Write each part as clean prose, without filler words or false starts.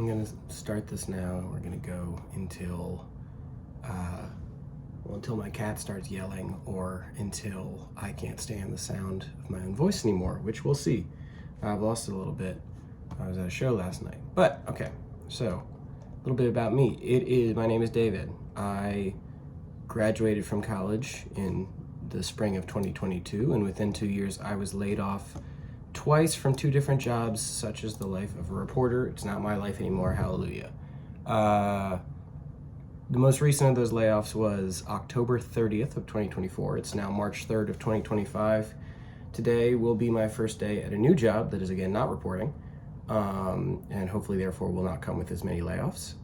I'm gonna start this now. We're gonna go until until my cat starts yelling or until I can't stand the sound of my own voice anymore, which we'll see. I've lost it a little bit. I was at a show last night. But okay, so a little bit about me. My name is David. I graduated from college in the spring of 2022, and within 2 years I was laid off twice from 2 different jobs, such as the life of a reporter. It's not my life anymore, hallelujah. The most recent of those layoffs was October 30th of 2024. It's now March 3rd of 2025. Today will be my first day at a new job that is, again, not reporting, and hopefully therefore will not come with as many layoffs.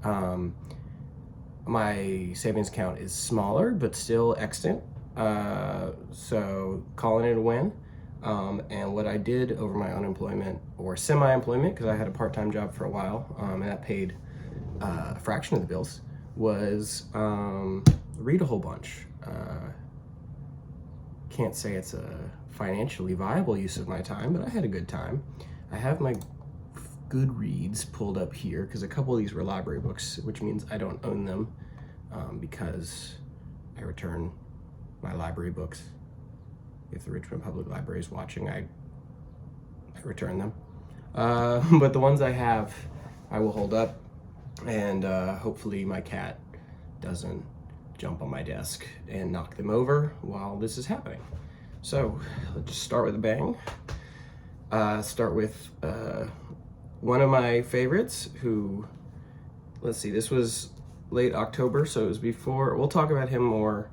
My savings account is smaller, but still extant, so calling it a win. And what I did over my unemployment or semi-employment, because I had a part-time job for a while, and that paid a fraction of the bills, was read a whole bunch. Can't say it's a financially viable use of my time, but I had a good time. I have my Goodreads pulled up here because a couple of these were library books, which means I don't own them because I return my library books. If the Richmond Public Library is watching, I return them. But the ones I have, I will hold up, and hopefully my cat doesn't jump on my desk and knock them over while this is happening. So let's just start with a bang. Start with one of my favorites who, let's see, this was late October, so it was before, we'll talk about him more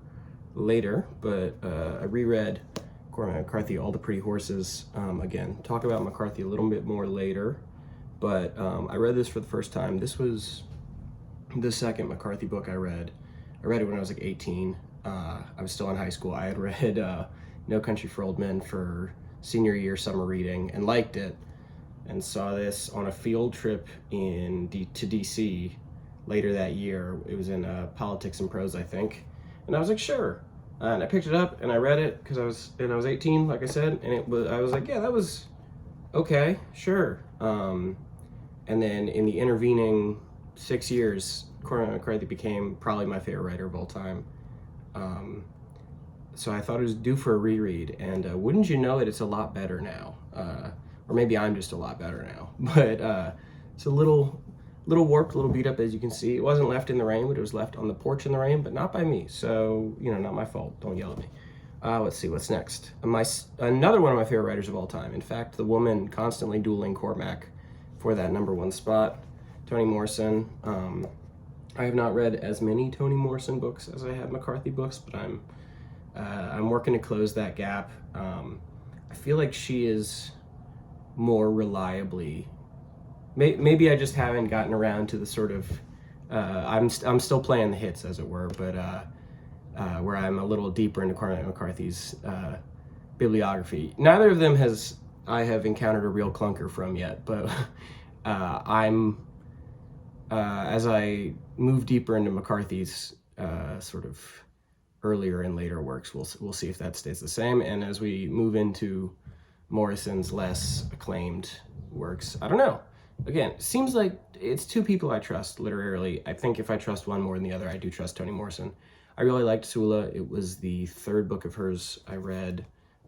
later, but I reread Cormac McCarthy, All the Pretty Horses. Again, talk about McCarthy a little bit more later, but I read this for the first time. This was the second McCarthy book I read. I read it when I was like 18. I was still in high school. I had read No Country for Old Men for senior year summer reading and liked it, and saw this on a field trip to DC later that year. It was in Politics and Prose, I think, and I was like, sure. And I picked it up and I read it because I was 18, like I said, and I was like, yeah, that was okay, sure. And then in the intervening 6 years, Cormac McCarthy became probably my favorite writer of all time. So I thought it was due for a reread, and wouldn't you know it, it's a lot better now. Or maybe I'm just a lot better now. But it's a little warped, a little beat up, as you can see. It wasn't left in the rain, but it was left on the porch in the rain, but not by me. So, not my fault. Don't yell at me. Let's see, what's next? Another one of my favorite writers of all time. In fact, the woman constantly dueling Cormac for that #1 spot, Toni Morrison. I have not read as many Toni Morrison books as I have McCarthy books, but I'm working to close that gap. I feel like she is more reliably, maybe I just haven't gotten around to the sort of, I'm still playing the hits, as it were, but where I'm a little deeper into Cormac McCarthy's bibliography. Neither of them I have encountered a real clunker from yet, but as I move deeper into McCarthy's sort of earlier and later works, we'll see if that stays the same. And as we move into Morrison's less acclaimed works, I don't know. Again, it seems like it's 2 people I trust literarily. I think if I trust one more than the other, I do trust Toni Morrison. I really liked Sula. It was the 3rd book of hers I read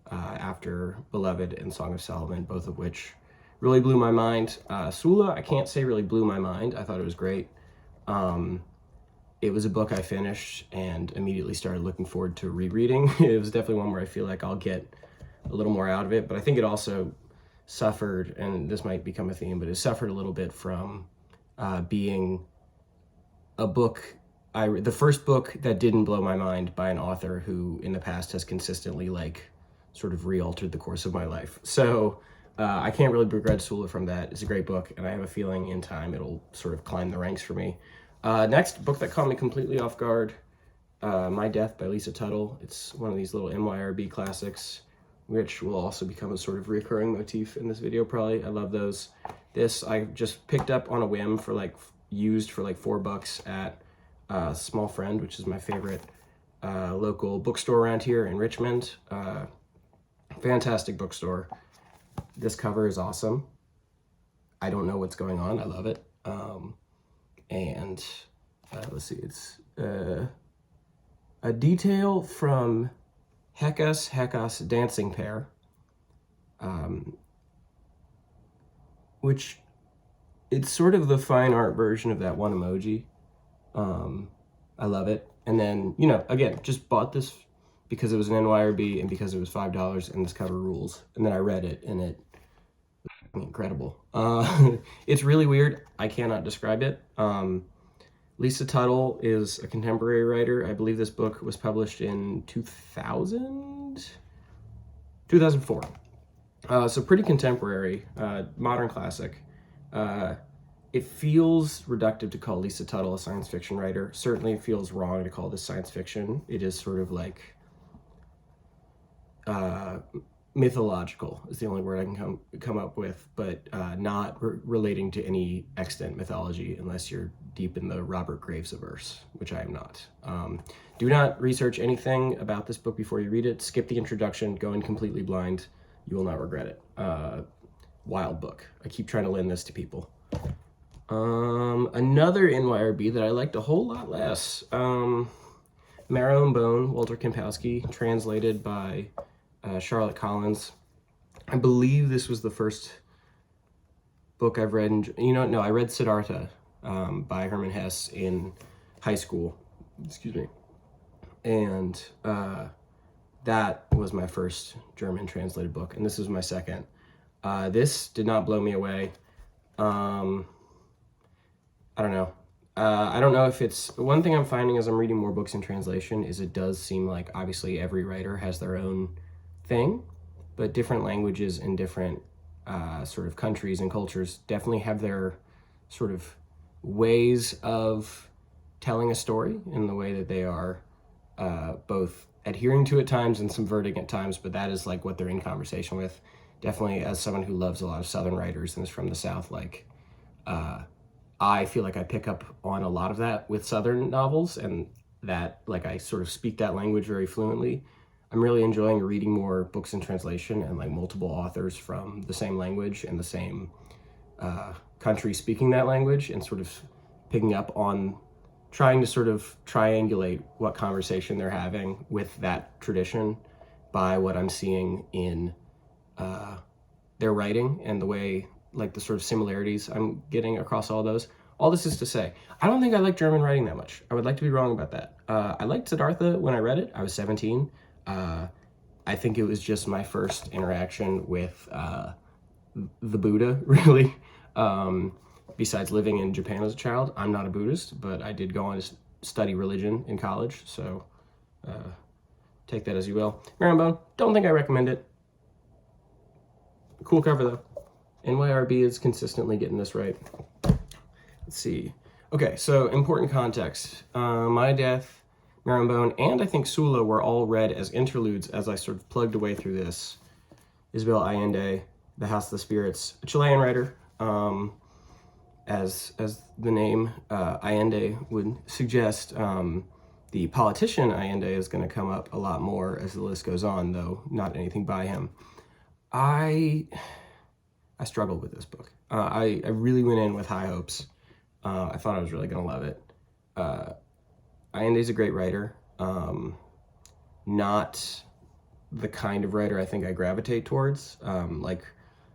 after Beloved and Song of Solomon, both of which really blew my mind. Sula, I can't say really blew my mind. I thought it was great. It was a book I finished and immediately started looking forward to rereading. It was definitely one where I feel like I'll get a little more out of it, but I think it also suffered, and this might become a theme, but it suffered a little bit from being a book, the first book that didn't blow my mind by an author who in the past has consistently sort of re-altered the course of my life. So I can't really begrudge Sula from that. It's a great book, and I have a feeling in time it'll sort of climb the ranks for me. Next, book that caught me completely off guard, My Death by Lisa Tuttle. It's one of these little NYRB classics, which will also become a sort of recurring motif in this video probably. I love those. This I just picked up on a whim used for $4 at Small Friend, which is my favorite local bookstore around here in Richmond. Fantastic bookstore. This cover is awesome. I don't know what's going on. I love it. And let's see, it's a detail from Hecas Dancing Pair, which it's sort of the fine art version of that one emoji. I love it. And then, you know, again, just bought this because it was an NYRB and because it was $5 and this cover rules. And then I read it and it was incredible. It's really weird. I cannot describe it. Lisa Tuttle is a contemporary writer. I believe this book was published in 2004. So pretty contemporary, modern classic. It feels reductive to call Lisa Tuttle a science fiction writer. Certainly it feels wrong to call this science fiction. It is sort of like mythological is the only word I can come up with, but not relating to any extant mythology unless you're deep in the Robert Graves-averse, which I am not. Do not research anything about this book before you read it. Skip the introduction, go in completely blind. You will not regret it. Wild book. I keep trying to lend this to people. Another NYRB that I liked a whole lot less. Marrow and Bone, Walter Kempowski, translated by Charlotte Collins. I believe this was the first book I've read. I read Siddhartha by Hermann Hesse in high school. Excuse me. And that was my first German translated book, and this is my second. This did not blow me away. I don't know. I don't know if it's... One thing I'm finding as I'm reading more books in translation is it does seem like obviously every writer has their own thing, but different languages and different sort of countries and cultures definitely have their sort of ways of telling a story in the way that they are both adhering to at times and subverting at times, but that is like what they're in conversation with. Definitely as someone who loves a lot of Southern writers and is from the South, like I feel like I pick up on a lot of that with Southern novels, and that like I sort of speak that language very fluently. I'm really enjoying reading more books in translation and like multiple authors from the same language and the same country speaking that language, and sort of picking up on trying to sort of triangulate what conversation they're having with that tradition by what I'm seeing in their writing and the way, like the sort of similarities I'm getting across all those. All this is to say, I don't think I like German writing that much. I would like to be wrong about that. I liked Siddhartha when I read it. I was 17. I think it was just my first interaction with the Buddha, really. Besides living in Japan as a child, I'm not a Buddhist, but I did go on to study religion in college, so take that as you will. Marrow and Bone, don't think I recommend it. Cool cover though. NYRB is consistently getting this right. Let's see. Okay, so important context. My Death, Marrow and Bone, and I think Sula were all read as interludes as I sort of plugged away through this. Isabel Allende, The House of the Spirits, a Chilean writer. As the name Allende would suggest, the politician Allende is going to come up a lot more as the list goes on, though not anything by him. I struggled with this book. I really went in with high hopes. I thought I was really going to love it. Allende's a great writer. Not the kind of writer I think I gravitate towards. Like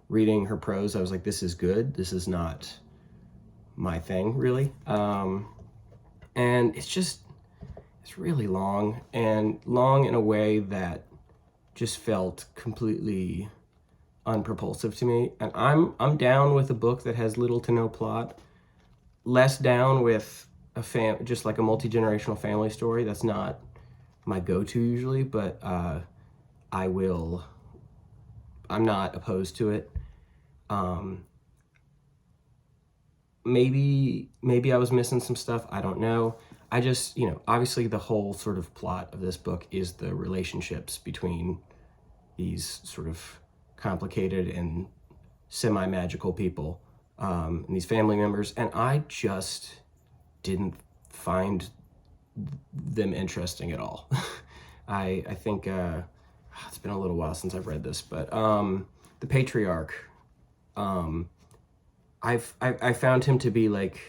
reading her prose, I was like, this is good. This is not my thing, really. And it's really long, and long in a way that just felt completely unpropulsive to me. And I'm down with a book that has little to no plot. Less down with just like a multi-generational family story. That's not my go-to usually, but I'm not opposed to it. Maybe I was missing some stuff. I don't know. I just, obviously the whole sort of plot of this book is the relationships between these sort of complicated and semi-magical people, and these family members, and I just didn't find them interesting at all. I think it's been a little while since I've read this, but the patriarch, I found him to be like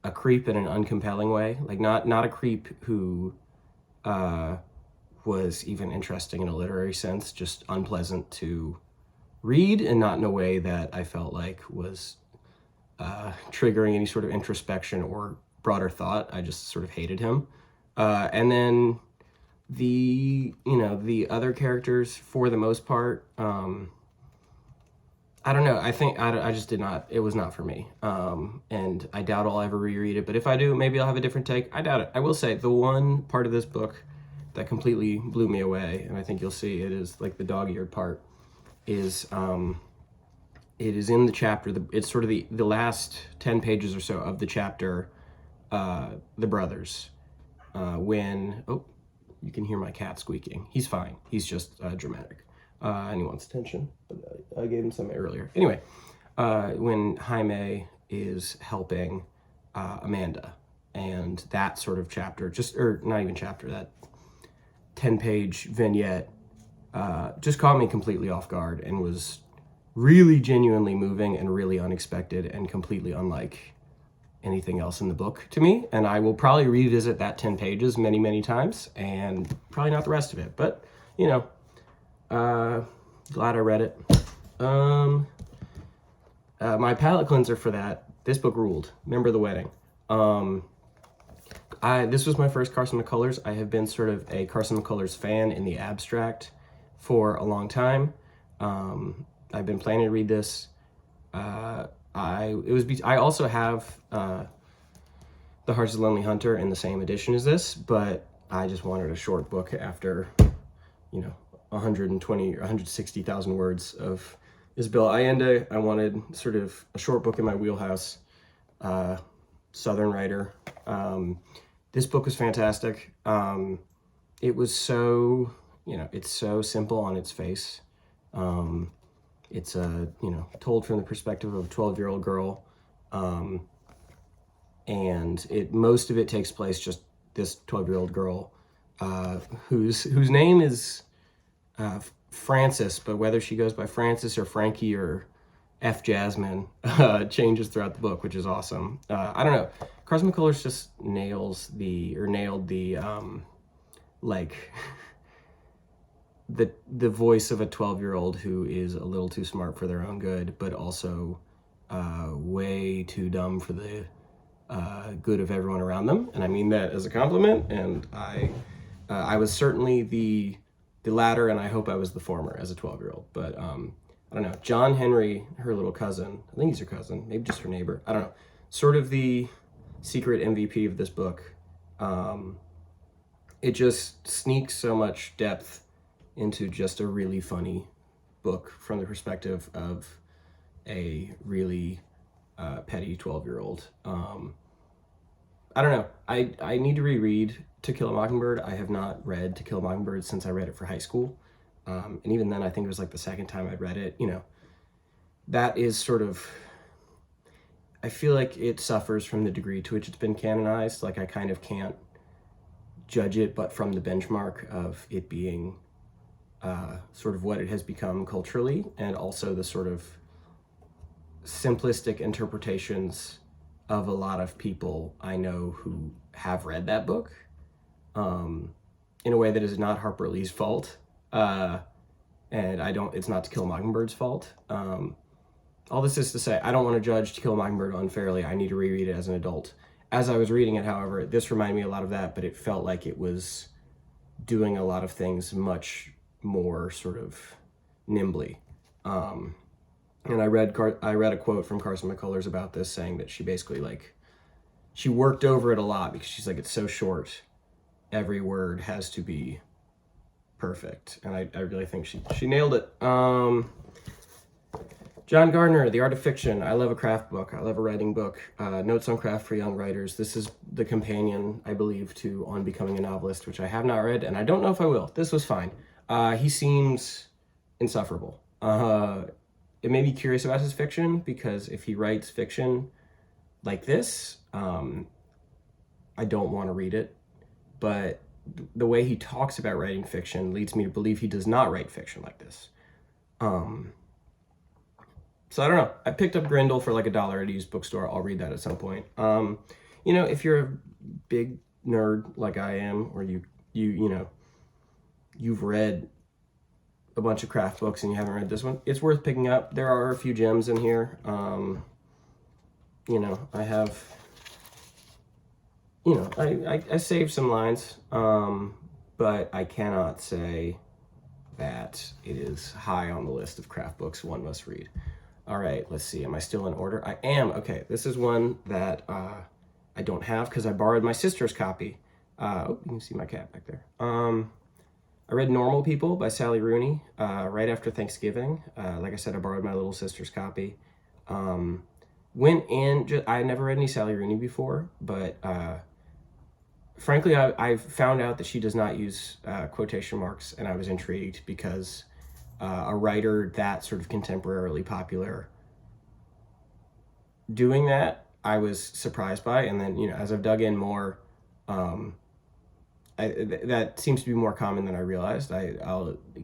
a creep in an uncompelling way, like not a creep who was even interesting in a literary sense, just unpleasant to read, and not in a way that I felt like was triggering any sort of introspection or broader thought. I just sort of hated him. And then the other characters, for the most part, I don't know. I think I just did not. It was not for me. And I doubt I'll ever reread it. But if I do, maybe I'll have a different take. I doubt it. I will say the one part of this book that completely blew me away, and I think you'll see it is like the dog-eared part, is it is in the chapter. It's sort of the last 10 pages or so of the chapter, The Brothers. When you can hear my cat squeaking. He's fine. He's just dramatic. And he wants attention. But I gave him some earlier. Anyway, when Jaime is helping Amanda, and that sort of chapter, or not even chapter, that 10-page vignette just caught me completely off guard and was really genuinely moving and really unexpected and completely unlike anything else in the book to me. And I will probably revisit that 10 pages many, many times, and probably not the rest of it. But, glad I read it. My palate cleanser for that, this book ruled. Remember the Wedding. This was my first Carson McCullers. I have been sort of a Carson McCullers fan in the abstract for a long time. I've been planning to read this. I also have The Hearts of the Lonely Hunter in the same edition as this, but I just wanted a short book after 120 or 160,000 words of Isabel Allende. I wanted sort of a short book in my wheelhouse. Southern writer. This book was fantastic. It was so, it's so simple on its face. It's told from the perspective of a 12-year-old girl. And most of it takes place just this 12-year-old girl, whose name is Frances, but whether she goes by Frances or Frankie or F. Jasmine changes throughout the book, which is awesome. I don't know. Carson McCullers just nailed the the voice of a 12-year-old who is a little too smart for their own good, but also way too dumb for the good of everyone around them. And I mean that as a compliment. And I was certainly the latter, and I hope I was the former as a 12-year-old. But I don't know. John Henry, her little cousin, I think he's her cousin, maybe just her neighbor, I don't know, sort of the secret MVP of this book. It just sneaks so much depth into just a really funny book from the perspective of a really petty 12-year-old. I don't know. I need to reread To Kill a Mockingbird. I have not read To Kill a Mockingbird since I read it for high school. And even then, I think it was like the second time I'd read it. That is sort of, I feel like it suffers from the degree to which it's been canonized. Like, I kind of can't judge it, but from the benchmark of it being sort of what it has become culturally, and also the sort of simplistic interpretations of a lot of people I know who have read that book in a way that is not Harper Lee's fault. And it's not To Kill a Mockingbird's fault. All this is to say, I don't want to judge To Kill a Mockingbird unfairly. I need to reread it as an adult. As I was reading it, however, this reminded me a lot of that, but it felt like it was doing a lot of things much more sort of nimbly. And I read a quote from Carson McCullers about this, saying that she basically, she worked over it a lot because she's like, it's so short. Every word has to be perfect. And I really think she nailed it. John Gardner, The Art of Fiction. I love a craft book. I love a writing book. Notes on Craft for Young Writers. This is the companion, I believe, to On Becoming a Novelist, which I have not read, and I don't know if I will. This was fine. He seems insufferable. It made me curious about his fiction, because if he writes fiction like this, I don't want to read it. But the way he talks about writing fiction leads me to believe he does not write fiction like this. So I don't know. I picked up Grindle for like $1 at a used bookstore. I'll read that at some point. If you're a big nerd like I am, or you've read a bunch of craft books and you haven't read this one, it's worth picking up. There are a few gems in here. I have, I saved some lines, but I cannot say that it is high on the list of craft books one must read. All right, let's see. Am I still in order? I am. Okay, this is one that I don't have because I borrowed my sister's copy. You can see my cat back there. I read Normal People by Sally Rooney right after Thanksgiving. Like I said, I borrowed my little sister's copy. I never read any Sally Rooney before, but frankly, I found out that she does not use quotation marks, and I was intrigued because a writer that sort of contemporarily popular doing that, I was surprised by. And then, as I've dug in more, that seems to be more common than I realized.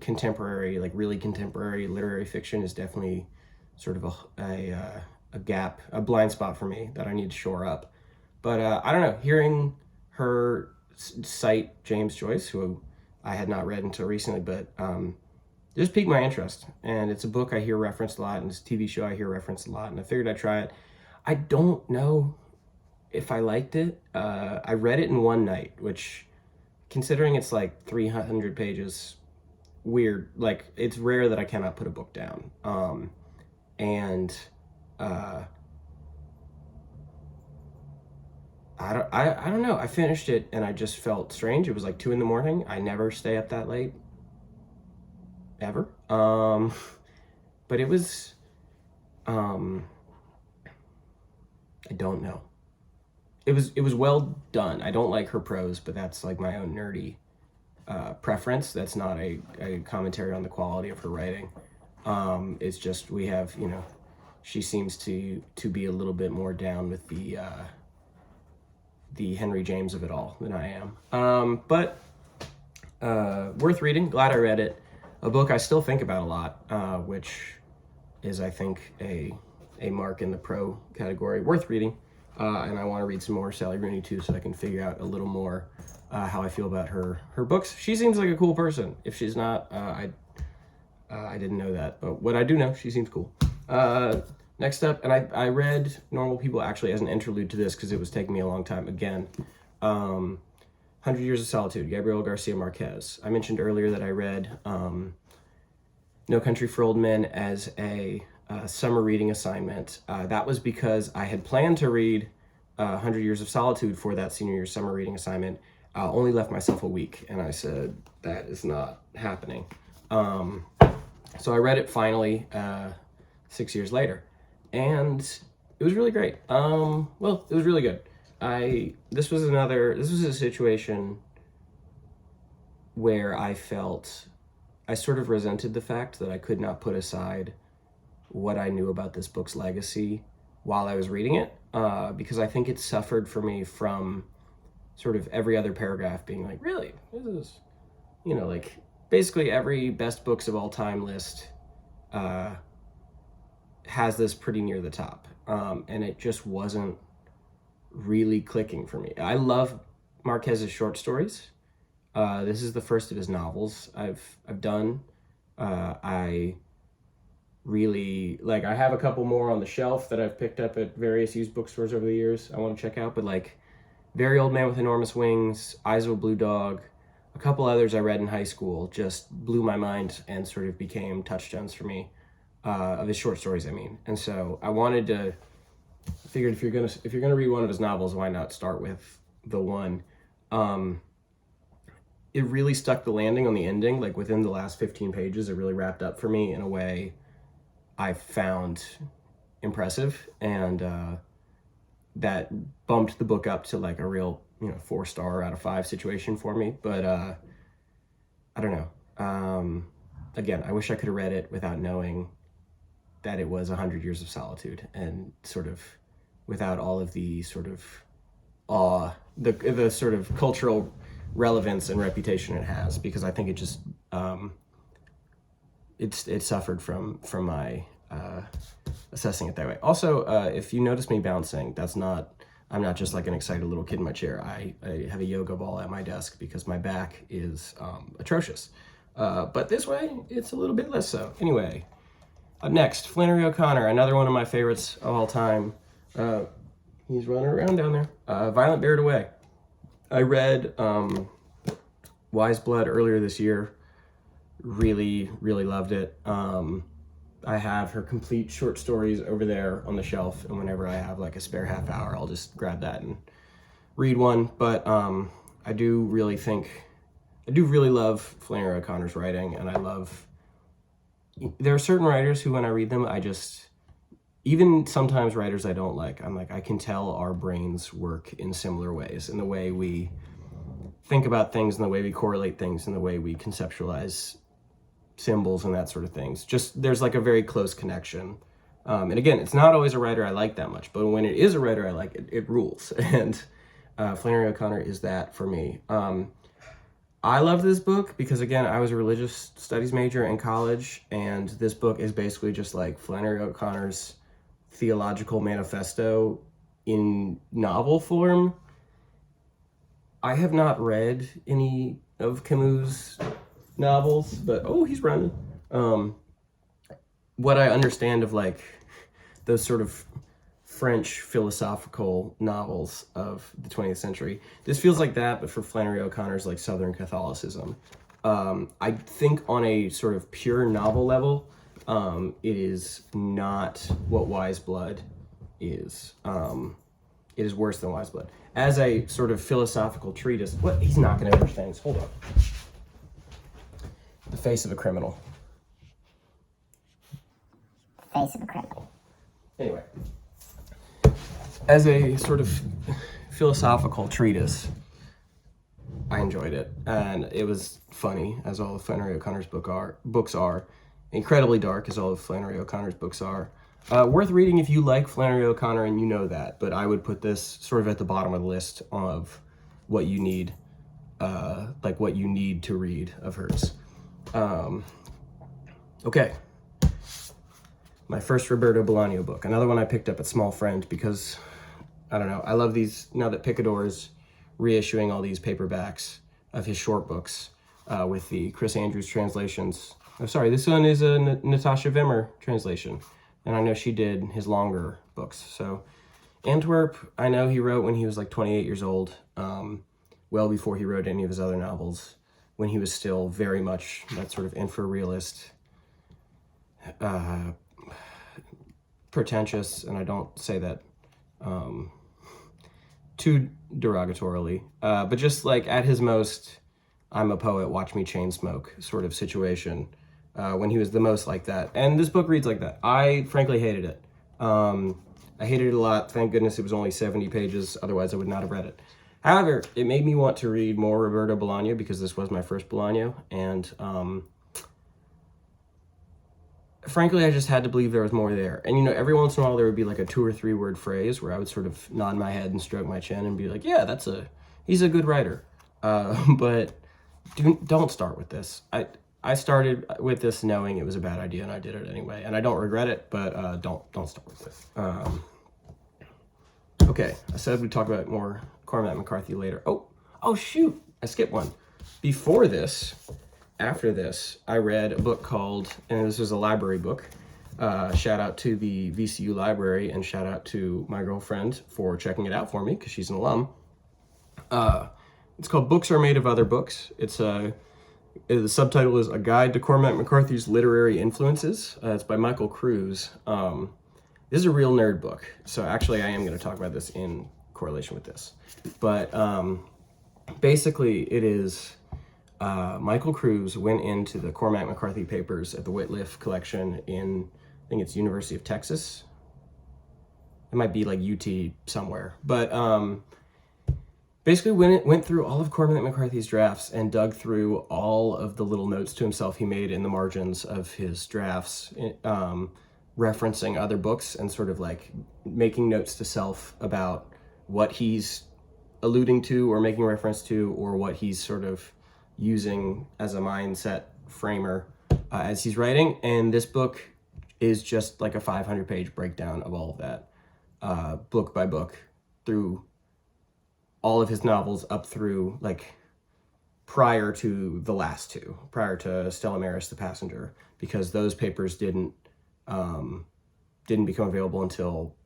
Contemporary, like really contemporary literary fiction is definitely sort of a gap, a blind spot for me that I need to shore up. But I don't know, hearing her cite James Joyce, who I had not read until recently, but just piqued my interest. And it's a book I hear referenced a lot, and it's a TV show I hear referenced a lot, and I figured I'd try it. I don't know if I liked it. I read it in one night, which, considering it's like 300 pages, weird. Like, it's rare that I cannot put a book down. I don't know. I finished it and I just felt strange. It was like 2 a.m. I never stay up that late, ever. But it was, I don't know. It was well done. I don't like her prose, but that's like my own nerdy preference. That's not a commentary on the quality of her writing. It's just we have, she seems to be a little bit more down with the Henry James of it all than I am. But worth reading. Glad I read it. A book I still think about a lot, which is, I think, a mark in the pro category. Worth reading. And I want to read some more Sally Rooney too, so I can figure out a little more how I feel about her books. She seems like a cool person. If she's not, I didn't know that, but what I do know, she seems cool. Next up, and I read Normal People actually as an interlude to this because it was taking me a long time. Again, 100 Years of Solitude, Gabriel Garcia Marquez. I mentioned earlier that I read No Country for Old Men as a summer reading assignment. That was because I had planned to read 100 Years of Solitude for that senior year summer reading assignment. Only left myself a week, and I said, that is not happening. So I read it finally 6 years later, and it was really great. Well, it was really good. This was a situation where I felt I sort of resented the fact that I could not put aside what I knew about this book's legacy while I was reading it, because I think it suffered for me from sort of every other paragraph being like, really, this is, like basically every best books of all time list has this pretty near the top, and it just wasn't really clicking for me. I love Marquez's short stories. This is the first of his novels I've done. I really like, I have a couple more on the shelf that I've picked up at various used bookstores over the years I want to check out, but like Very Old Man with Enormous Wings, Eyes of a Blue Dog, a couple others I read in high school just blew my mind and sort of became touchstones for me, of his short stories, I mean. And so I wanted to, figured if you're gonna read one of his novels, why not start with the one. It really stuck the landing on the ending. Like within the last 15 pages, it really wrapped up for me in a way I found impressive, and that bumped the book up to like a real 4-star out of 5 situation for me. But I don't know. Again, I wish I could have read it without knowing that it was 100 Years of Solitude, and sort of without all of the sort of awe, the sort of cultural relevance and reputation it has, because I think it just it suffered from my assessing it that way. Also, if you notice me bouncing, I'm not just like an excited little kid in my chair. I have a yoga ball at my desk because my back is atrocious. But this way, it's a little bit less so. Anyway, up next, Flannery O'Connor, another one of my favorites of all time. He's running around down there. Violent Buried Away. I read Wise Blood earlier this year. Really, really loved it. I have her complete short stories over there on the shelf, and whenever I have like a spare half hour, I'll just grab that and read one. But I do really love Flannery O'Connor's writing, and there are certain writers who, when I read them, even sometimes writers I don't like, I'm like, I can tell our brains work in similar ways, in the way we think about things, in the way we correlate things, in the way we conceptualize symbols and that sort of things. Just, there's like a very close connection. And again, it's not always a writer I like that much, but when it is a writer I like, it rules. And Flannery O'Connor is that for me. I love this book because, again, I was a religious studies major in college, and this book is basically just like Flannery O'Connor's theological manifesto in novel form. I have not read any of Camus' novels, but he's running. What I understand of like those sort of French philosophical novels of the 20th century, this feels like that, but for Flannery O'Connor's like Southern Catholicism. I think on a sort of pure novel level, it is not what Wise Blood is. It is worse than Wise Blood. As a sort of philosophical treatise, he's knocking over things. Hold on. The face of a criminal. Face of a criminal. Anyway, as a sort of philosophical treatise, I enjoyed it, and it was funny, as all of Flannery O'Connor's books are. Incredibly dark, as all of Flannery O'Connor's books are. Worth reading if you like Flannery O'Connor, and you know that, but I would put this sort of at the bottom of the list of what you need, what you need to read of hers. Okay. My first Roberto Bolaño book, another one I picked up at Small Friend because, I don't know, I love these, now that Picador is reissuing all these paperbacks of his short books with the Chris Andrews translations. Oh, sorry, this one is a Natasha Vimmer translation, and I know she did his longer books. So Antwerp, I know he wrote when he was like 28 years old, well before he wrote any of his other novels, when he was still very much that sort of infra-realist, pretentious, and I don't say that too derogatorily, but just like at his most, I'm a poet, watch me chain smoke sort of situation, when he was the most like that. And this book reads like that. I frankly hated it. I hated it a lot. Thank goodness it was only 70 pages, otherwise I would not have read it. However, it made me want to read more Roberto Bolaño because this was my first Bolaño, and frankly, I just had to believe there was more there. And, you know, every once in a while there would be like a 2 or 3 word phrase where I would sort of nod my head and stroke my chin and be like, yeah, he's a good writer. But don't start with this. I started with this knowing it was a bad idea, and I did it anyway. And I don't regret it, but don't start with this. Okay, I said we'd talk about more Cormac McCarthy later. Oh shoot, I skipped one. Before this, after this, I read a book called, and this was a library book, shout out to the VCU library, and shout out to my girlfriend for checking it out for me, because she's an alum. It's called Books Are Made of Other Books. The subtitle is A Guide to Cormac McCarthy's Literary Influences. It's by Michael Cruz. This is a real nerd book, so actually I am going to talk about this in correlation with this. But basically it is Michael Cruz went into the Cormac McCarthy papers at the Whitliff collection in, I think it's University of Texas. It might be like UT somewhere. But basically went through all of Cormac McCarthy's drafts and dug through all of the little notes to himself he made in the margins of his drafts, referencing other books and sort of like making notes to self about what he's alluding to or making reference to, or what he's sort of using as a mindset framer as he's writing. And this book is just like a 500-page breakdown of all of that, book by book, through all of his novels up through like prior to the last two, prior to Stella Maris, The Passenger, because those papers didn't become available until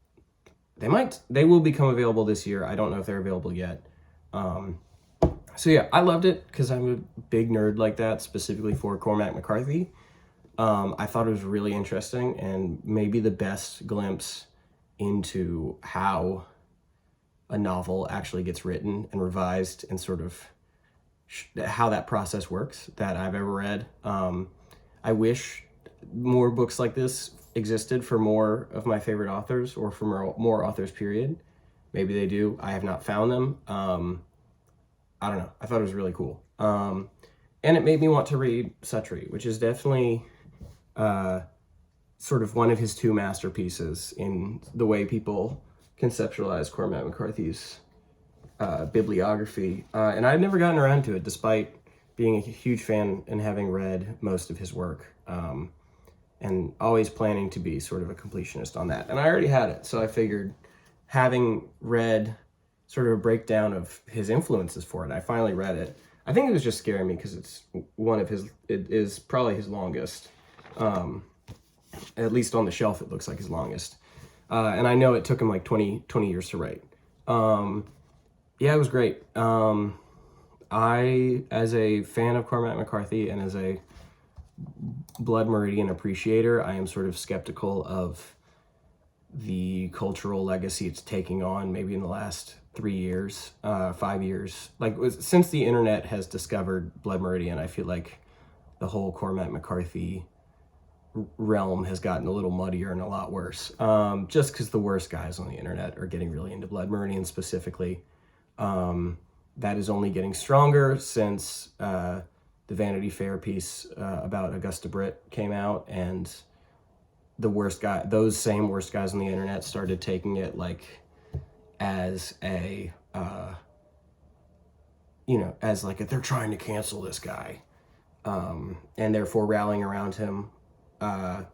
they will become available this year. I don't know if they're available yet. So yeah, I loved it because I'm a big nerd like that, specifically for Cormac McCarthy. I thought it was really interesting and maybe the best glimpse into how a novel actually gets written and revised and sort of how that process works that I've ever read. I wish more books like this existed for more of my favorite authors, or for more authors, period. Maybe they do. I have not found them. I don't know. I thought it was really cool. And it made me want to read Suttree, which is definitely sort of one of his two masterpieces in the way people conceptualize Cormac McCarthy's bibliography. And I've never gotten around to it, despite being a huge fan and having read most of his work. And always planning to be sort of a completionist on that. And I already had it, so I figured, having read sort of a breakdown of his influences for it, I finally read it. I think it was just scaring me because it is probably his longest. At least on the shelf, it looks like his longest. And I know it took him like 20 years to write. Yeah, it was great. I, as a fan of Cormac McCarthy and as a Blood Meridian appreciator, I am sort of skeptical of the cultural legacy it's taking on maybe in the last 3 years, 5 years. Like, since the internet has discovered Blood Meridian, I feel like the whole Cormac McCarthy realm has gotten a little muddier and a lot worse. Just because the worst guys on the internet are getting really into Blood Meridian specifically. That is only getting stronger since the Vanity Fair piece about Augusta Britt came out, and those same worst guys on the internet started taking it like as a they're trying to cancel this guy, and therefore rallying around him. I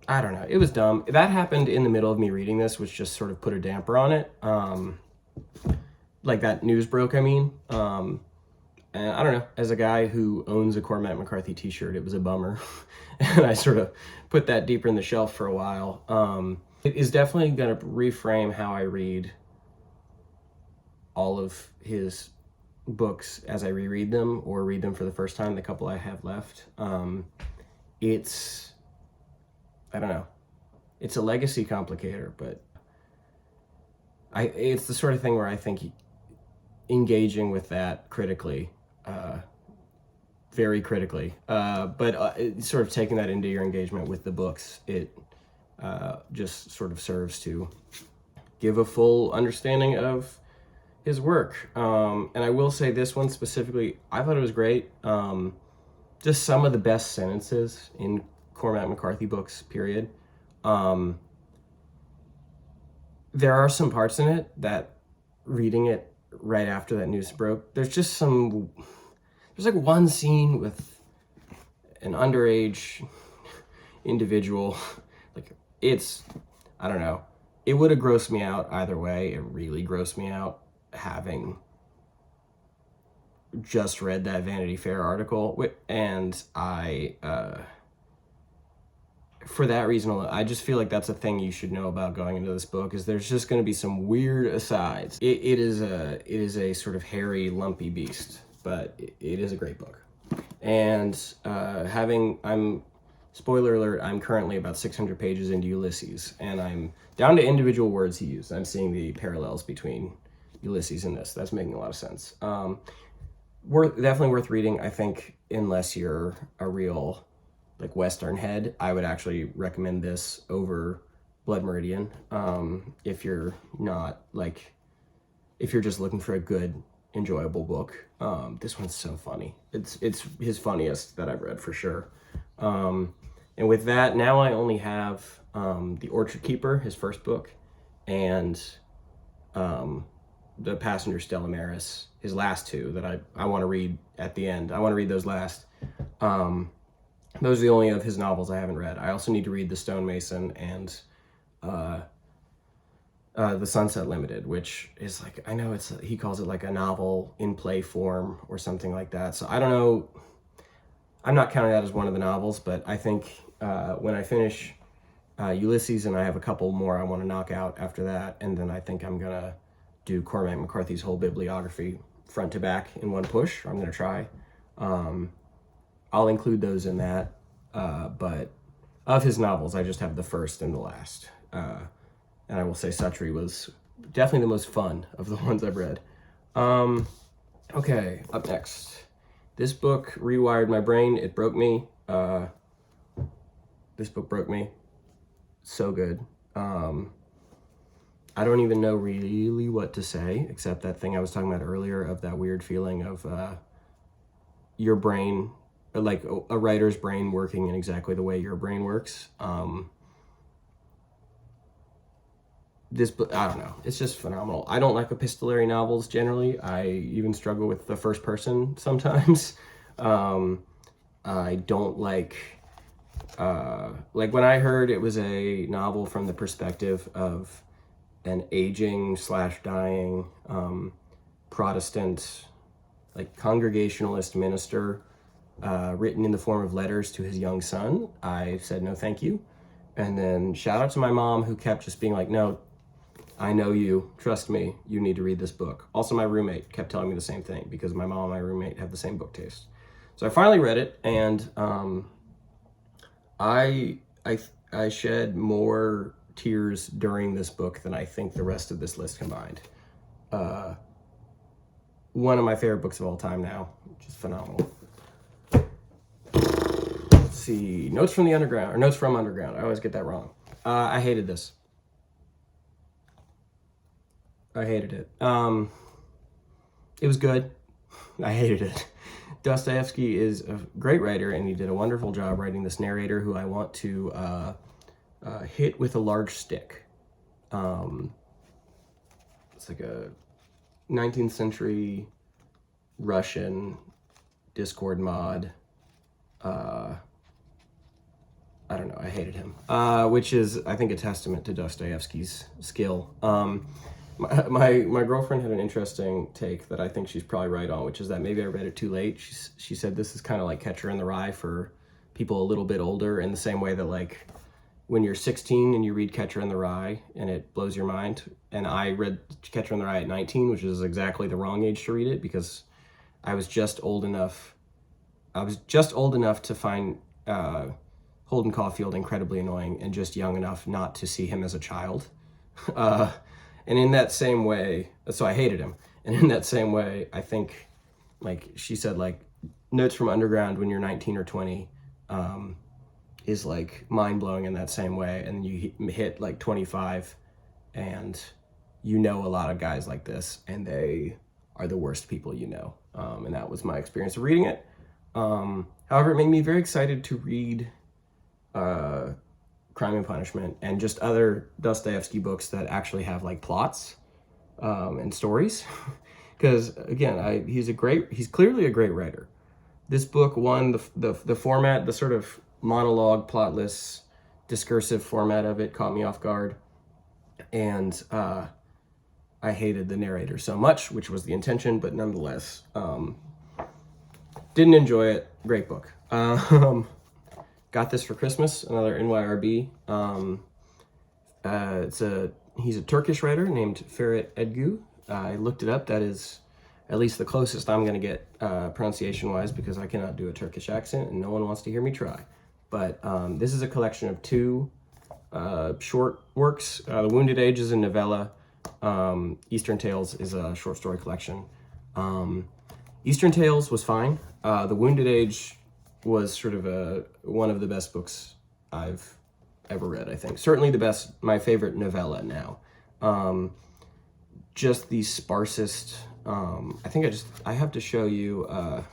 don't know. It was dumb. That happened in the middle of me reading this, which just sort of put a damper on it. Like that news broke, I mean. And I don't know, as a guy who owns a Cormac McCarthy t-shirt, it was a bummer. And I sort of put that deeper in the shelf for a while. It is definitely going to reframe how I read all of his books as I reread them or read them for the first time, the couple I have left. I don't know, it's a legacy complicator, but it's the sort of thing where I think engaging with that critically, very critically, but sort of taking that into your engagement with the books, it just sort of serves to give a full understanding of his work. And I will say this one specifically, I thought it was great. Just some of the best sentences in Cormac McCarthy books, period. There are some parts in it that, reading it right after that news broke, there's like one scene with an underage individual. Like, I don't know. It would have grossed me out either way. It really grossed me out having just read that Vanity Fair article. And for that reason alone, I just feel like that's a thing you should know about going into this book, is there's just going to be some weird asides. It is a sort of hairy, lumpy beast, but it is a great book. And spoiler alert, I'm currently about 600 pages into Ulysses, and I'm down to individual words he used. I'm seeing the parallels between Ulysses and this. That's making a lot of sense. Definitely worth reading, I think, unless you're a real like Western head. I would actually recommend this over Blood Meridian. If you're just looking for a good, enjoyable book. This one's so funny. It's his funniest that I've read for sure. And with that, now I only have The Orchard Keeper, his first book, and The Passenger, Stella Maris, his last two that I want to read at the end. I want to read those last. those are the only of his novels I haven't read. I also need to read The Stonemason and The Sunset Limited, which is like, I know he calls it like a novel in play form or something like that. So I don't know. I'm not counting that as one of the novels, but I think when I finish Ulysses, and I have a couple more I want to knock out after that, and then I think I'm going to do Cormac McCarthy's whole bibliography front to back in one push. I'm going to try. I'll include those in that, but of his novels, I just have the first and the last. And I will say Suttree was definitely the most fun of the ones I've read. Okay, up next. This book rewired my brain. It broke me. This book broke me. So good. I don't even know really what to say, except that thing I was talking about earlier of that weird feeling of your brain, like a writer's brain working in exactly the way your brain works. This book, I don't know, it's just phenomenal. I don't like epistolary novels generally. I even struggle with the first person sometimes. I don't like when I heard it was a novel from the perspective of an aging / dying Protestant, like Congregationalist minister, written in the form of letters to his young son, I said no thank you. And then shout out to my mom, who kept just being like, no, I know you, trust me, you need to read this book. Also, my roommate kept telling me the same thing, because my mom and my roommate have the same book taste. So I finally read it, and I shed more tears during this book than I think the rest of this list combined. One of my favorite books of all time now, which is phenomenal. Let's see, Notes from Underground. I always get that wrong. I hated this. I hated it. It was good. I hated it. Dostoevsky is a great writer, and he did a wonderful job writing this narrator who I want to hit with a large stick. It's like a 19th century Russian Discord mod. I don't know, I hated him. Which is, I think, a testament to Dostoevsky's skill. My girlfriend had an interesting take that I think she's probably right on, which is that maybe I read it too late. She said this is kind of like Catcher in the Rye for people a little bit older, in the same way that, like, when you're 16 and you read Catcher in the Rye and it blows your mind. And I read Catcher in the Rye at 19, which is exactly the wrong age to read it, because I was just old enough to find Holden Caulfield incredibly annoying, and just young enough not to see him as a child. And in that same way, so I hated him. And in that same way, I think, like she said, like, Notes from Underground when you're 19 or 20 is like mind-blowing in that same way. And you hit like 25 and you know a lot of guys like this, and they are the worst people you know. And that was my experience of reading it. However, it made me very excited to read Crime and Punishment and just other Dostoevsky books that actually have like plots and stories. Because again, he's clearly a great writer. This book won the format, the sort of monologue, plotless, discursive format of it caught me off guard. And I hated the narrator so much, which was the intention, but nonetheless, didn't enjoy it. Great book. Got this for Christmas, another NYRB. He's a Turkish writer named Ferit Edgü. I looked it up. That is at least the closest I'm going to get pronunciation-wise, because I cannot do a Turkish accent, and no one wants to hear me try. But this is a collection of two short works. The Wounded Age is a novella. Eastern Tales is a short story collection. Eastern Tales was fine. The Wounded Age was sort of one of the best books I've ever read, I think. Certainly my favorite novella now. Just the sparsest, I think I have to show you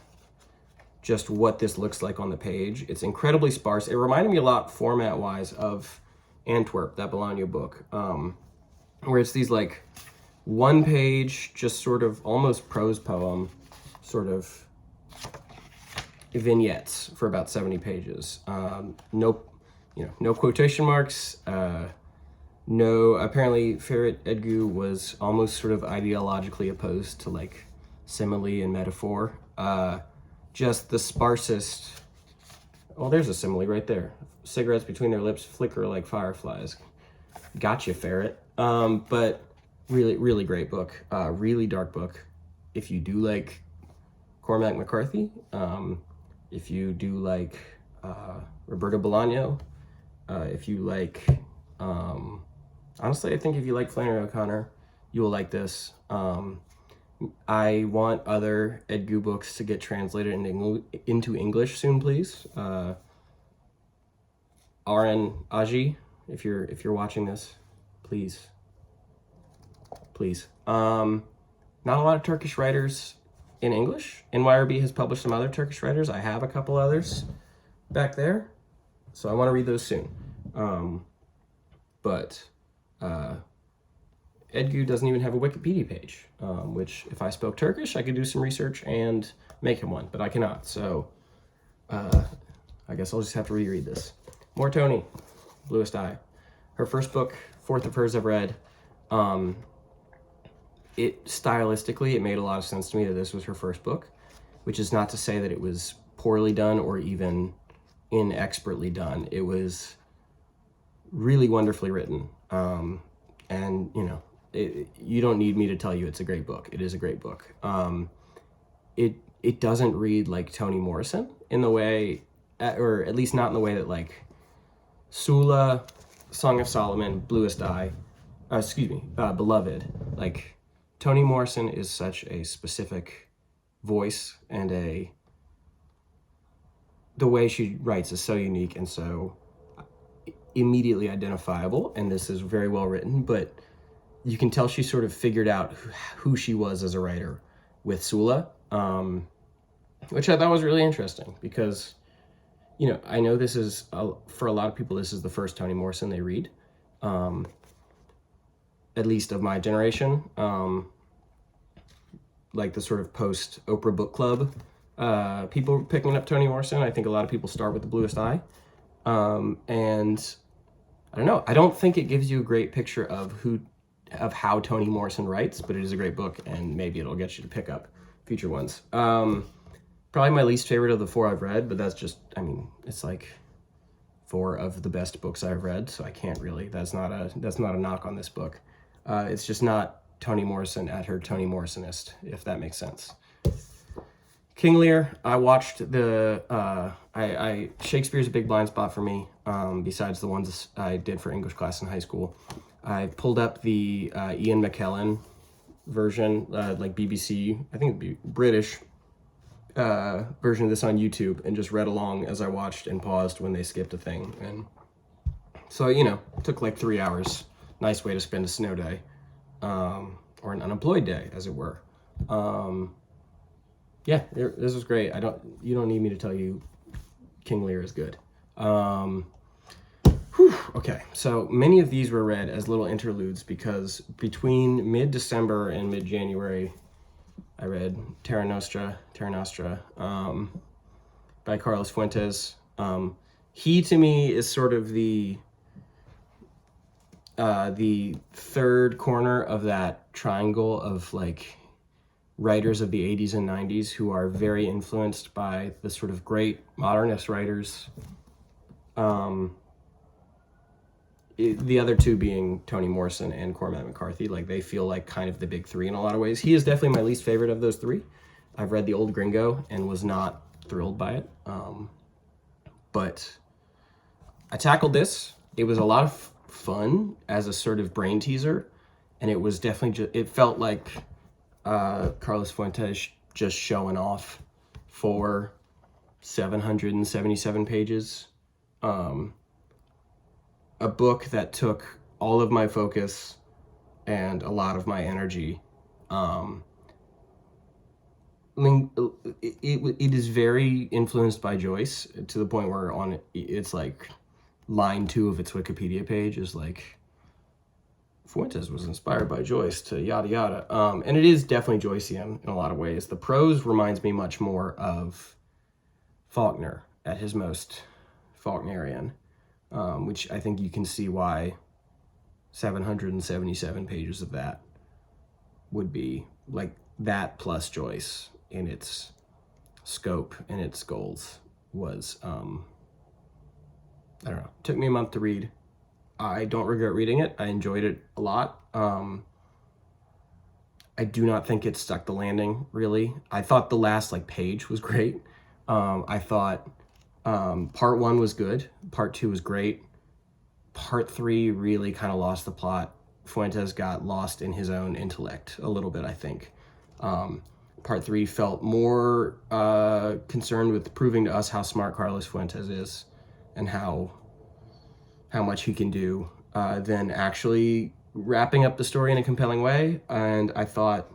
just what this looks like on the page. It's incredibly sparse. It reminded me a lot, format-wise, of Antwerp, that Bolaño book, where it's these like one-page, just sort of almost prose poem, sort of vignettes for about 70 pages. No quotation marks. No, apparently Ferit Edgü was almost sort of ideologically opposed to like simile and metaphor. Just the sparsest. Well, there's a simile right there. Cigarettes between their lips flicker like fireflies. Gotcha, Ferit. But really, really great book. Really dark book. If you do like Cormac McCarthy, if you do like Roberto Bolaño, if you like, honestly, I think if you like Flannery O'Connor, you will like this. I want other Edgü books to get translated into English soon, please. Arun Aji, if you're watching this, please. Not a lot of Turkish writers in English. NYRB has published some other Turkish writers. I have a couple others back there, so I want to read those soon. But Edgü doesn't even have a Wikipedia page, which if I spoke Turkish, I could do some research and make him one, but I cannot. So I guess I'll just have to reread this. More Toni, Bluest Eye. Her first book, fourth of hers I've read. It stylistically, it made a lot of sense to me that this was her first book, which is not to say that it was poorly done or even inexpertly done. It was really wonderfully written. And you don't need me to tell you it's a great book. It is a great book. It doesn't read like Toni Morrison in the way, or at least not in the way that like Sula, Song of Solomon, Bluest Eye, Beloved. Like Toni Morrison is such a specific voice, and the way she writes is so unique and so immediately identifiable, and this is very well written, but you can tell she sort of figured out who she was as a writer with Sula, which I thought was really interesting because, I know this is, for a lot of people, this is the first Toni Morrison they read, at least of my generation, like the sort of post-Oprah book club, people picking up Toni Morrison. I think a lot of people start with The Bluest Eye, and I don't know, I don't think it gives you a great picture of how Toni Morrison writes, but it is a great book, and maybe it'll get you to pick up future ones. Probably my least favorite of the four I've read, but that's just, it's like four of the best books I've read, so I can't really, that's not a knock on this book. It's just not Toni Morrison at her Toni Morrisonist, if that makes sense. King Lear, I watched Shakespeare's a big blind spot for me, besides the ones I did for English class in high school. I pulled up the Ian McKellen version, like BBC, I think it'd be British version of this on YouTube, and just read along as I watched and paused when they skipped a thing. And so, it took like 3 hours. Nice way to spend a snow day, or an unemployed day, as it were. Yeah, this was great. You don't need me to tell you King Lear is good. Okay, so many of these were read as little interludes because between mid-December and mid-January, I read Terra Nostra, by Carlos Fuentes. He, to me, is sort of the third corner of that triangle of like writers of the 80s and 90s who are very influenced by the sort of great modernist writers. The other two being Toni Morrison and Cormac McCarthy. Like, they feel like kind of the big three in a lot of ways. He is definitely my least favorite of those three. I've read The Old Gringo and was not thrilled by it. But I tackled this. It was a lot of fun as a sort of brain teaser, and it was definitely it felt like Carlos Fuentes just showing off for 777 pages. A book that took all of my focus and a lot of my energy. It is very influenced by Joyce, to the point where it's like line 2 of its Wikipedia page is like, Fuentes was inspired by Joyce to yada yada. And it is definitely Joycean in a lot of ways. The prose reminds me much more of Faulkner at his most Faulknerian, which I think you can see why 777 pages of that would be like that plus Joyce in its scope and its goals was, I don't know, took me a month to read. I don't regret reading it. I enjoyed it a lot. I do not think it stuck the landing, really. I thought the last page was great. I thought part 1 was good. Part 2 was great. Part 3 really kind of lost the plot. Fuentes got lost in his own intellect a little bit, I think. Part 3 felt more concerned with proving to us how smart Carlos Fuentes is and how much he can do than actually wrapping up the story in a compelling way. And I thought,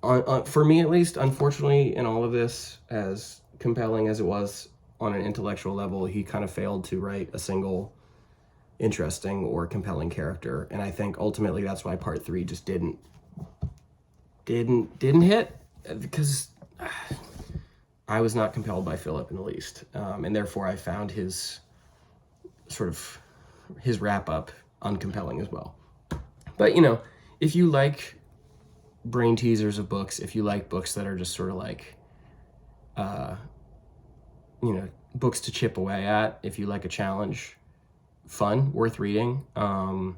for me at least, unfortunately, in all of this, as compelling as it was on an intellectual level, he kind of failed to write a single interesting or compelling character. And I think ultimately that's why part 3 just didn't hit, because I was not compelled by Philip in the least. And therefore I found his wrap up uncompelling as well. But, if you like brain teasers of books, if you like books that are just sort of books to chip away at, if you like a challenge, fun, worth reading. I'm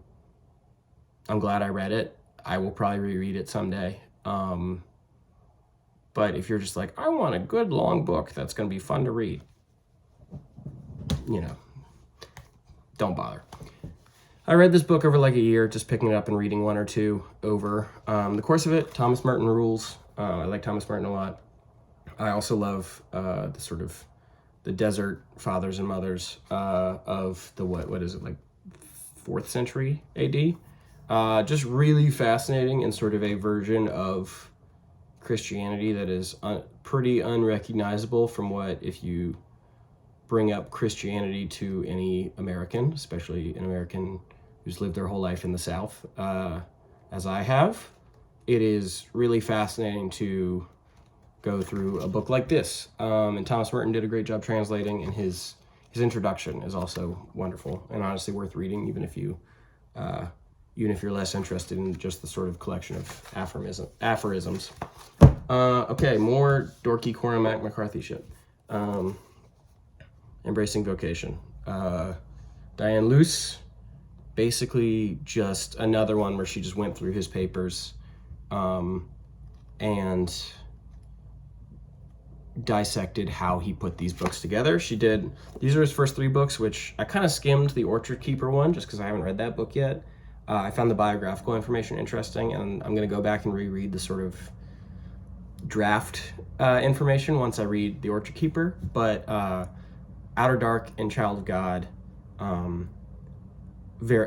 glad I read it. I will probably reread it someday. But if you're just like, I want a good long book that's going to be fun to read, don't bother. I read this book over a year, just picking it up and reading 1 or 2 over the course of it. Thomas Merton rules. I like Thomas Merton a lot. I also love the desert fathers and mothers of the, what is it, 4th century AD. Just really fascinating and sort of a version of Christianity that is pretty unrecognizable from what, if you bring up Christianity to any American, especially an American who's lived their whole life in the South, as I have, it is really fascinating to go through a book like this. And Thomas Merton did a great job translating, and his introduction is also wonderful and honestly worth reading, even if you're less interested in just the sort of collection of aphorisms. Okay, more dorky Cormac McCarthy shit. Embracing Vocation. Diane Luce, basically just another one where she just went through his papers and dissected how he put these books together. These are his first 3 books, which I kind of skimmed the Orchard Keeper one just because I haven't read that book yet. I found the biographical information interesting, and I'm going to go back and reread the sort of draft information once I read the Orchard Keeper. But Outer Dark and Child of God,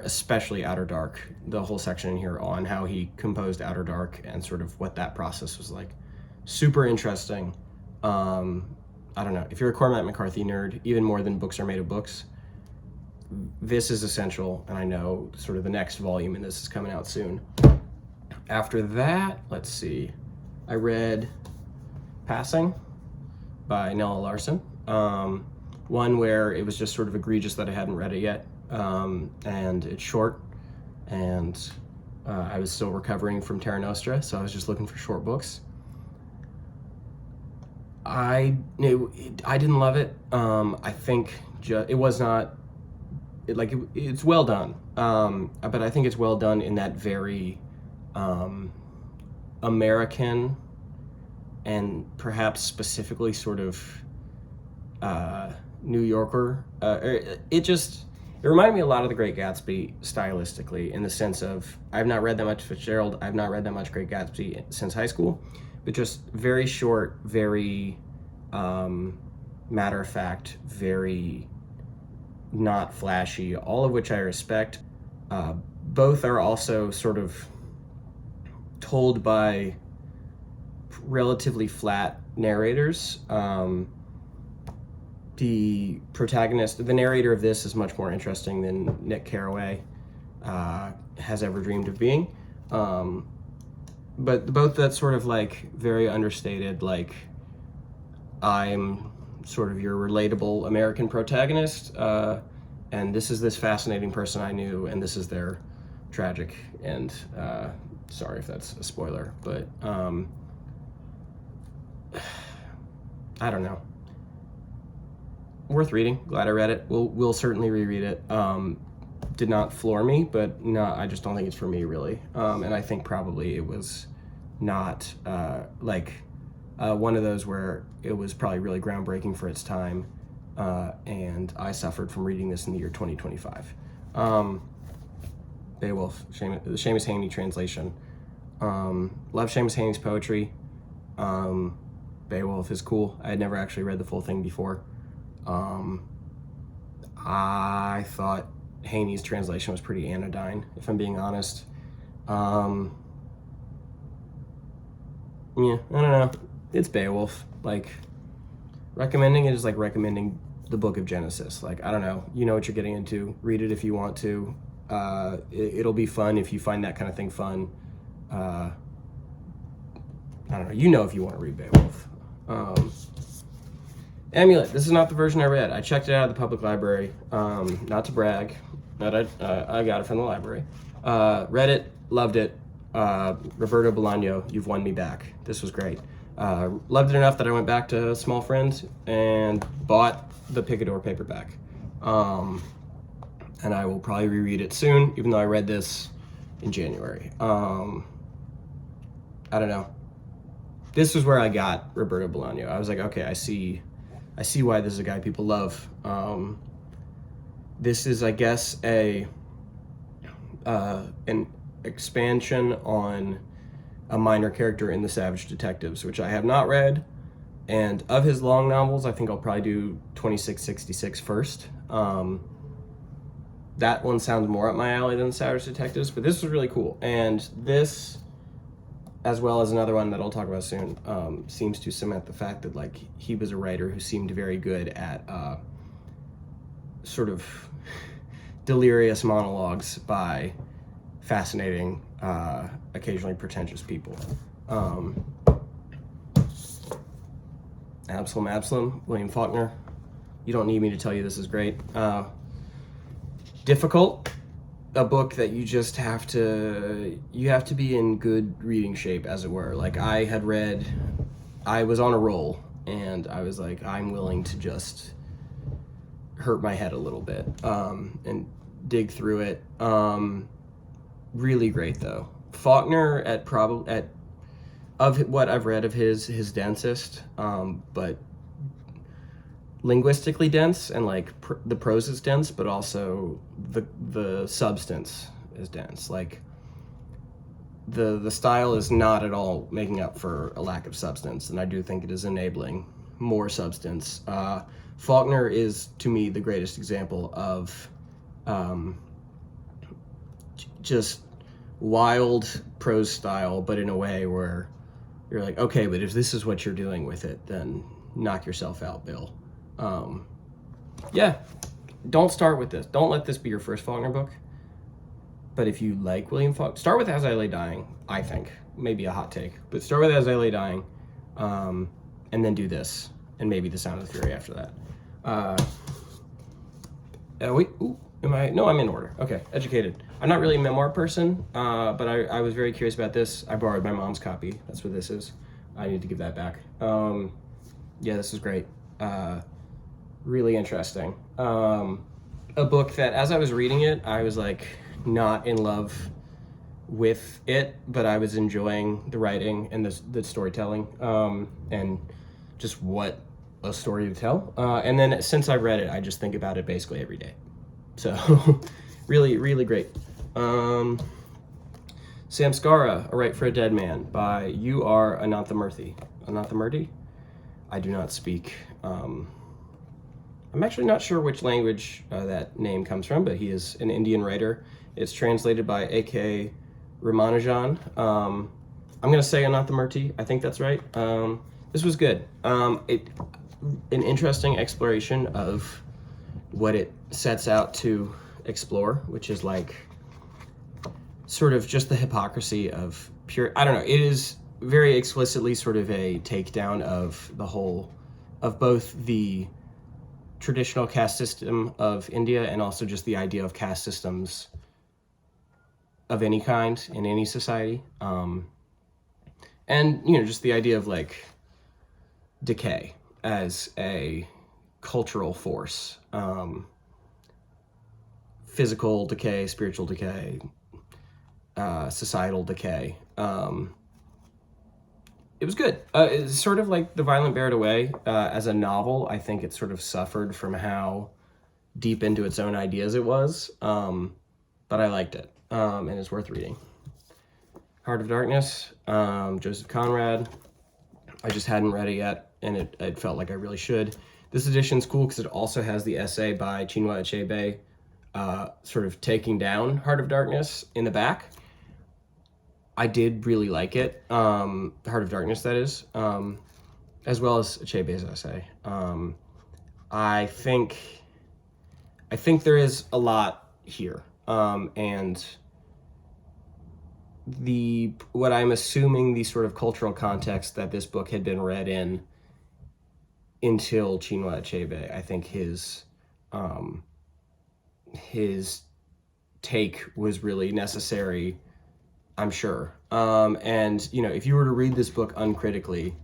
especially Outer Dark, the whole section in here on how he composed Outer Dark and sort of what that process was like. Super interesting. I don't know, if you're a Cormac McCarthy nerd, even more than books are made of books, this is essential, and I know sort of the next volume in this is coming out soon. After that, let's see, I read Passing by Nella Larson, one where it was just sort of egregious that I hadn't read it yet, and it's short, and I was still recovering from Terra Nostra, so I was just looking for short books. I didn't love it. I think it was not, it's well done, but I think it's well done in that very American and perhaps specifically sort of New Yorker. It reminded me a lot of The Great Gatsby stylistically, in the sense of, I've not read that much Fitzgerald, I've not read that much Great Gatsby since high school, but just very short, very matter of fact, very not flashy, all of which I respect. Both are also sort of told by relatively flat narrators. The narrator of this is much more interesting than Nick Carraway has ever dreamed of being. But both that sort of very understated, I'm sort of your relatable American protagonist, and this is this fascinating person I knew, and this is their tragic end. Sorry if that's a spoiler, but I don't know. Worth reading. Glad I read it. We'll certainly reread it. Did not floor me, but no, I just don't think it's for me, really. And I think probably it was not one of those where it was probably really groundbreaking for its time, and I suffered from reading this in the year 2025. Beowulf, the Seamus Heaney translation. Love Seamus Heaney's poetry. Beowulf is cool. I had never actually read the full thing before. I thought Heaney's translation was pretty anodyne, if I'm being honest. Yeah, I don't know. It's Beowulf. Like, recommending it is like recommending the book of Genesis. Like, I don't know. You know what you're getting into. Read it if you want to. It'll be fun if you find that kind of thing fun. I don't know. You know if you want to read Beowulf. Amulet. This is not the version I read. I checked it out of the public library. Not to brag, but I got it from the library. Read it, loved it. Roberto Bolaño, you've won me back. This was great. Loved it enough that I went back to Small Friends and bought the Picador paperback. And I will probably reread it soon, even though I read this in January. I don't know. This was where I got Roberto Bolaño. I was like, okay, I see why this is a guy people love. This is, I guess, an expansion on a minor character in The Savage Detectives, which I have not read. And of his long novels, I think I'll probably do 2666 first. That one sounds more up my alley than The Savage Detectives, but this was really cool. And this, as well as another one that I'll talk about soon, seems to cement the fact that, like, he was a writer who seemed very good at sort of delirious monologues by fascinating, occasionally pretentious people. Absalom, William Faulkner. You don't need me to tell you this is great. Difficult. A book that you just have to be in good reading shape, as it were. Like, I was on a roll, and I was like, I'm willing to just hurt my head a little bit, and dig through it. Really great, though. Faulkner of what I've read of his densest, but linguistically dense, and like the prose is dense, but also the substance is dense. Like, the style is not at all making up for a lack of substance, and I do think it is enabling more substance. Faulkner is, to me, the greatest example of just wild prose style, but in a way where you're like, okay, but if this is what you're doing with it, then knock yourself out, Bill. Yeah, don't start with this. Don't let this be your first Faulkner book. But if you like William Faulkner, start with As I Lay Dying, I think. Maybe a hot take. But start with As I Lay Dying, and then do this, and maybe The Sound of the Fury after that. I'm in order. Okay, Educated. I'm not really a memoir person, but I was very curious about this. I borrowed my mom's copy. That's what this is. I need to give that back. Yeah, this is great. Really interesting. A book that, as I was reading it, I was like not in love with it, but I was enjoying the writing and the storytelling, and just what a story to tell. And then since I read it, I just think about it basically every day. So really, really great. Samskara, A Right for a Dead Man by U.R. Ananthamurthi. Ananthamurthi? I do not speak. I'm actually not sure which language that name comes from, but he is an Indian writer. It's translated by A.K. Ramanujan. I'm going to say Ananthamurthi. I think that's right. This was good. An interesting exploration of what it sets out to explore, which is like sort of just the hypocrisy of pure, I don't know, it is very explicitly sort of a takedown of the whole of both the traditional caste system of India and also just the idea of caste systems of any kind in any society. And, just the idea of like decay as a cultural force, physical decay, spiritual decay, societal decay. It was good. It's sort of like The Violent Buried Away. As a novel, I think it sort of suffered from how deep into its own ideas it was, but I liked it, and it's worth reading. Heart of Darkness, Joseph Conrad. I just hadn't read it yet, and it felt like I really should. This edition's cool because it also has the essay by Chinua Achebe sort of taking down Heart of Darkness in the back. I did really like it, Heart of Darkness, that is, as well as Achebe's essay. I think there is a lot here, and what I'm assuming the sort of cultural context that this book had been read in until Chinua Achebe, I think his take was really necessary, I'm sure. And, if you were to read this book uncritically,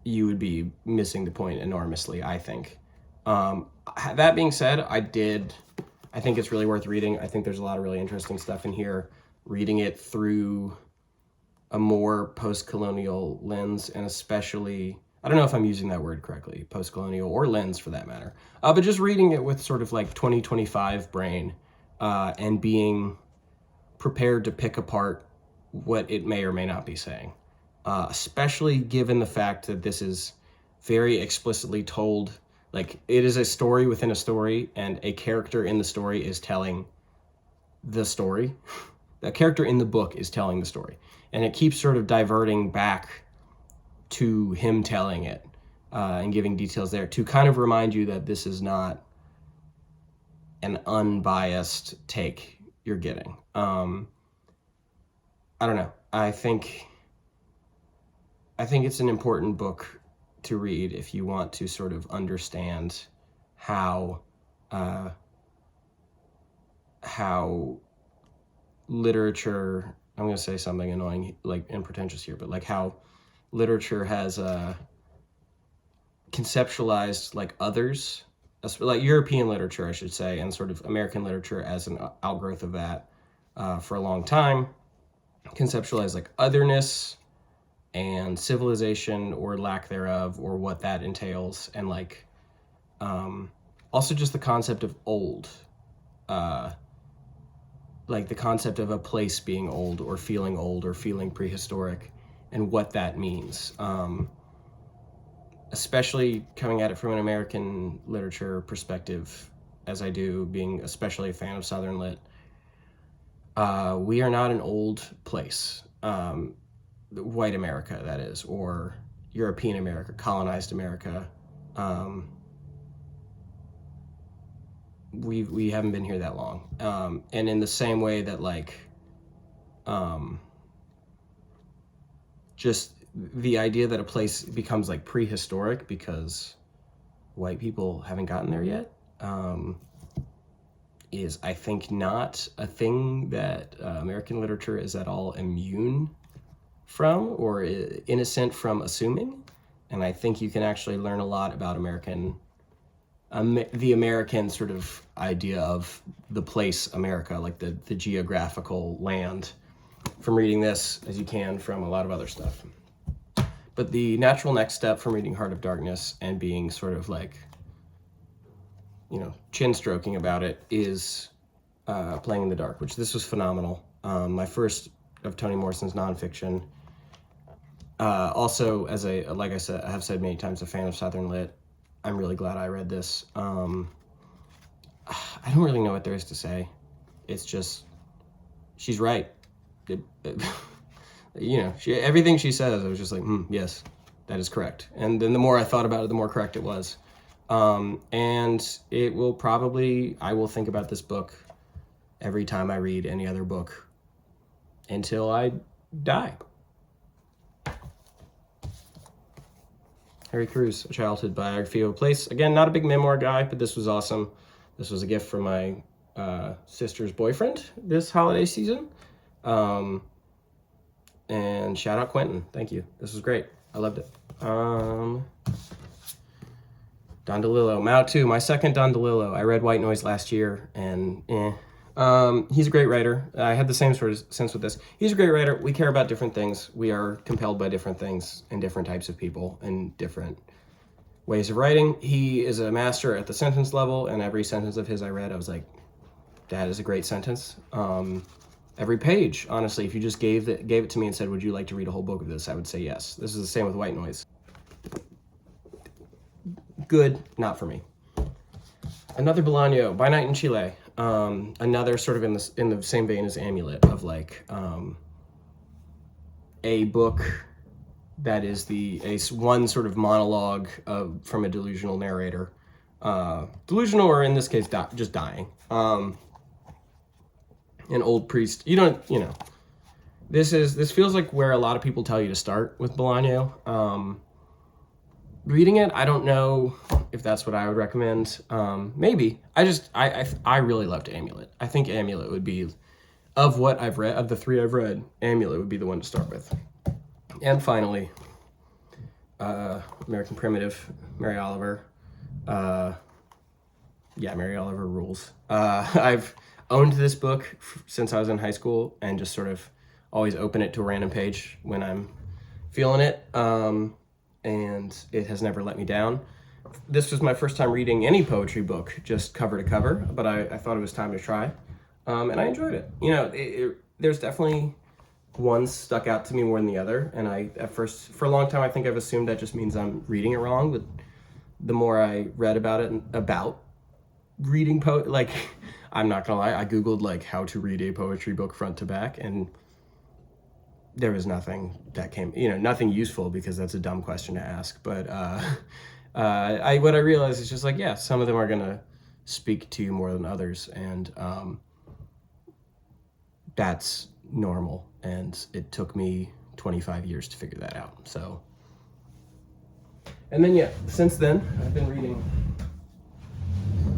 you would be missing the point enormously, I think. That being said, I think it's really worth reading. I think there's a lot of really interesting stuff in here. Reading it through a more post-colonial lens, and especially, I don't know if I'm using that word correctly, post-colonial or lens for that matter, but just reading it with sort of like 2025 brain, and being prepared to pick apart what it may or may not be saying, especially given the fact that this is very explicitly told. Like, it is a story within a story, and a character in the story is telling the story. The character in the book is telling the story. And it keeps sort of diverting back to him telling it, and giving details there to kind of remind you that this is not an unbiased take you're getting. I don't know. I think it's an important book to read if you want to sort of understand how literature, I'm going to say something annoying, like, and pretentious here, but like how literature has conceptualized like others, like European literature, I should say, and sort of American literature as an outgrowth of that, for a long time, conceptualized like otherness and civilization or lack thereof, or what that entails, and like also just the concept of old, like the concept of a place being old or feeling prehistoric, and what that means, especially coming at it from an American literature perspective, as I do, being especially a fan of Southern lit. We are not an old place. White America, that is, or European America, colonized America. We haven't been here that long. And in the same way that, like, just the idea that a place becomes like prehistoric because white people haven't gotten there yet, is, I think, not a thing that American literature is at all immune from or innocent from assuming. And I think you can actually learn a lot about the American sort of idea of the place America, like the geographical land, from reading this as you can from a lot of other stuff. But the natural next step from reading Heart of Darkness and being sort of like, chin stroking about it is Playing in the Dark, which this was phenomenal. My first of Toni Morrison's nonfiction. Also, like I said, I have said many times, a fan of Southern lit. I'm really glad I read this. I don't really know what there is to say. It's just, she's right. Everything she says, I was just like, yes, that is correct. And then the more I thought about it, the more correct it was. And I will think about this book every time I read any other book until I die. Harry Cruz, A Childhood Biography of a Place. Again, not a big memoir guy, but this was awesome. This was a gift from my sister's boyfriend this holiday season. And shout out Quentin. Thank you. This was great. I loved it. Don DeLillo, Mao 2, my second Don DeLillo. I read White Noise last year, and he's a great writer. I had the same sort of sense with this. He's a great writer. We care about different things. We are compelled by different things and different types of people and different ways of writing. He is a master at the sentence level, and every sentence of his I read, I was like, that is a great sentence. Every page, honestly, if you just gave it to me and said, would you like to read a whole book of this, I would say yes. This is the same with White Noise. Good, not for me. Another Bolaño, By Night in Chile. Another sort of in the same vein as Amulet, of like a book that is one sort of monologue from a delusional narrator. Delusional, or in this case, just dying. An old priest. This feels like where a lot of people tell you to start with Bolaño. Reading it, I don't know if that's what I would recommend. Maybe. I really loved Amulet. I think Amulet would be, of what I've read, of the three I've read, Amulet would be the one to start with. And finally, American Primitive, Mary Oliver. Mary Oliver rules. I've owned this book since I was in high school, and just sort of always open it to a random page when I'm feeling it. And it has never let me down. This was my first time reading any poetry book, just cover to cover, but I thought it was time to try. And I enjoyed it. There's definitely one stuck out to me more than the other. And for a long time, I think I've assumed that just means I'm reading it wrong. But the more I read about it, about reading I'm not gonna lie, I Googled how to read a poetry book front to back, and there was nothing that came, nothing useful, because that's a dumb question to ask. But what I realized is just some of them are gonna speak to you more than others, and that's normal. And it took me 25 years to figure that out. So, and then since then I've been reading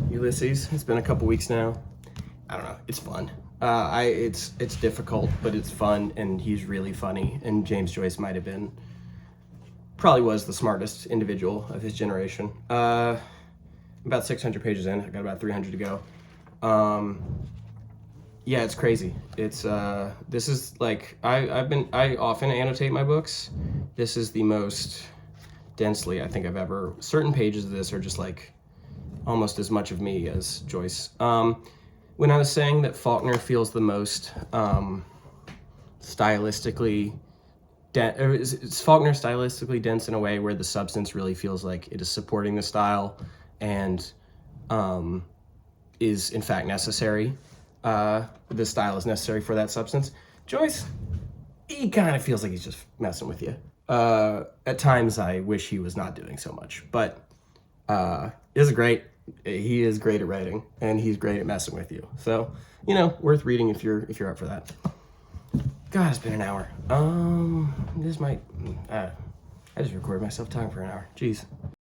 Ulysses. It's been a couple weeks now. I don't know. It's fun. It's difficult, but it's fun, and he's really funny. And James Joyce probably was the smartest individual of his generation. About 600 pages in. I got about 300 to go. It's crazy. It's this is I often annotate my books. This is the most densely I think I've ever. Certain pages of this are just almost as much of me as Joyce. When I was saying that Faulkner feels the most stylistically is Faulkner stylistically dense in a way where the substance really feels like it is supporting the style and is in fact necessary. The style is necessary for that substance. Joyce, he kind of feels like he's just messing with you. At times I wish he was not doing so much, but he is great at writing, and he's great at messing with you. So, worth reading if you're up for that. God, it's been an hour. I just recorded myself talking for an hour. Jeez.